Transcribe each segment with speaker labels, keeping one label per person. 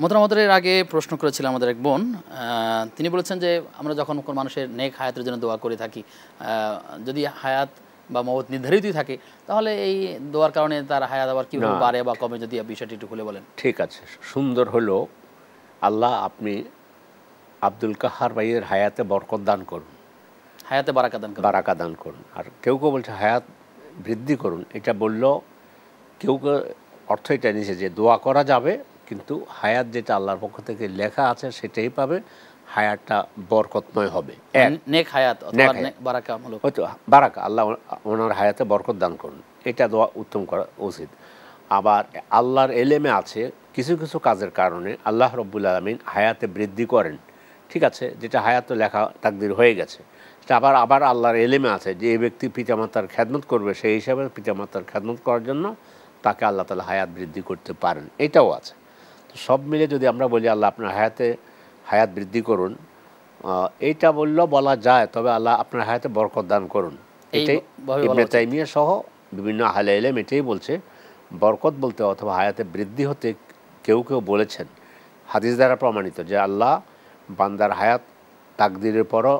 Speaker 1: মোহতারাম আগে প্রশ্ন করেছিলাম আমাদের এক বোন, তিনি বলেছেন যে আমরা যখন কোনো মানুষের নেক হায়াতের জন্য দোয়া করে থাকি, যদি হায়াত বা মওত নির্ধারিতই থাকে তাহলে এই দোয়ার কারণে তার হায়াত আবার কীভাবে বাড়ে বা কমে, যদি বিষয়টি একটু খুলে বলেন।
Speaker 2: ঠিক আছে, সুন্দর হলো। আল্লাহ আপনি আব্দুল কাহার ভাইয়ের হায়াতে বরকত দান করুন,
Speaker 1: হায়াতে বারাকা দান করুন,
Speaker 2: বারাকা দান করুন। আর কেউ কেউ বলছে হায়াত বৃদ্ধি করুন, এটা বলল কেউ কেউ অর্থ এটা নিয়েছে যে দোয়া করা যাবে, কিন্তু হায়াত যেটা আল্লাহর পক্ষ থেকে লেখা আছে সেটাই পাবে, হায়াতটা বরকতময় হবে।
Speaker 1: নেক হায়াত অথবা বারাকামূলক,
Speaker 2: হয়তো বারাকা, আল্লাহ ওনার হায়াতে বরকত দান করুন, এটা দোয়া উত্তম করা উচিত। আবার আল্লাহর এলেমে আছে কিছু কিছু কাজের কারণে আল্লাহ রব্বুল আলামিন হায়াতে বৃদ্ধি করেন, ঠিক আছে, যেটা হায়াত লেখা তাকদির হয়ে গেছে, সেটা আবার আবার আল্লাহর এলেমে আছে যে এই ব্যক্তি পিতামাতার খেদমত করবে, সেই হিসাবে পিতামাতার খেদমত করার জন্য তাকে আল্লাহ তাআলা হায়াত বৃদ্ধি করতে পারেন, এটাও আছে। তো সব মিলে যদি আমরা বলি আল্লাহ আপনার হায়াত বৃদ্ধি করুন, এইটা বলা যায়, তবে আল্লাহ আপনার হায়াতে বরকত দান করুন, এটাই ইবনে তাইমিয়া সহ বিভিন্ন আহলে ইলম এটাই বলছে। বরকত বলতে অথবা হায়াতে বৃদ্ধি হতে কেউ কেউ বলেছেন হাদিস দ্বারা প্রমাণিত যে আল্লাহ বান্দার হায়াত তাকদিরের পরও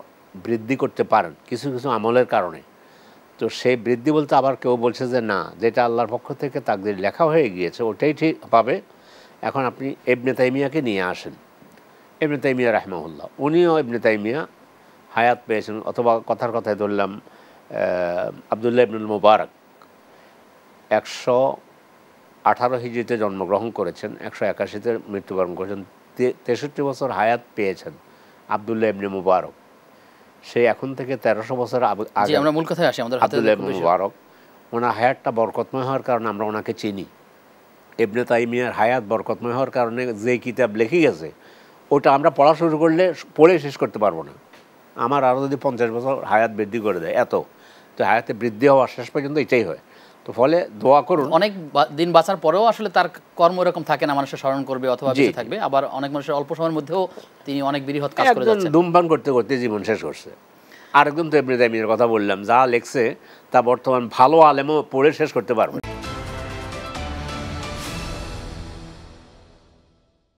Speaker 2: বৃদ্ধি করতে পারেন কিছু কিছু আমলের কারণে। তো সেই বৃদ্ধি বলতে আবার কেউ বলছে যে না, যেটা আল্লাহর পক্ষ থেকে তাকদির লেখা হয়ে গিয়েছে ওটাই ঠিক পাবে। এখন আপনি ইবনে তাইমিয়াকে নিয়ে আসেন, ইবনে তাইমিয়া রাহমাহুল্লাহ, উনিও ইবনে তাইমিয়া হায়াত পেয়েছেন, অথবা কথার কথায় ধরলাম আবদুল্লাহ ইবনুল মুবারক 118 হিজরিতে জন্মগ্রহণ করেছেন, 181-তে মৃত্যুবরণ করেছেন, 63 বছর হায়াত পেয়েছেন আবদুল্লাহ ইবনে মুবারক। সে এখন থেকে 1300 বছর আগে
Speaker 1: আমরা মূল কথায় আসি, আমাদের
Speaker 2: আবদুল্লাহ ইবনে মুবারক, ওনার হায়াতটা বরকতময় হওয়ার কারণে আমরা ওনাকে চিনি। ইবনে তাইমিয়ার হায়াত বরকতময় হওয়ার কারণে যে কিতাব লিখে গেছে ওটা আমরা পড়া শুরু করলে পড়ে শেষ করতে পারবো না। আমার আরও যদি 50 বছর হায়াত বৃদ্ধি করে দেয় এত, তো হায়াতে বৃদ্ধি হওয়ার শেষ পর্যন্ত এটাই হয়। তো ফলে দোয়া করুন।
Speaker 1: অনেক দিন বাঁচার পরেও আসলে তার কর্ম এরকম থাকে না, মানুষের স্মরণ করবে অথবা বেঁচে থাকবে, আবার অনেক মানুষের অল্প সময়ের মধ্যেও তিনি অনেক বৃহৎ কাজ করে যাচ্ছেন।
Speaker 2: ধূমপান করতে করতে জীবন শেষ করছে। আরেকজন তো ইবনে তাইমিয়ার কথা বললাম, যা লেখছে তা বর্তমান ভালো আলেমও পড়ে শেষ করতে পারবে।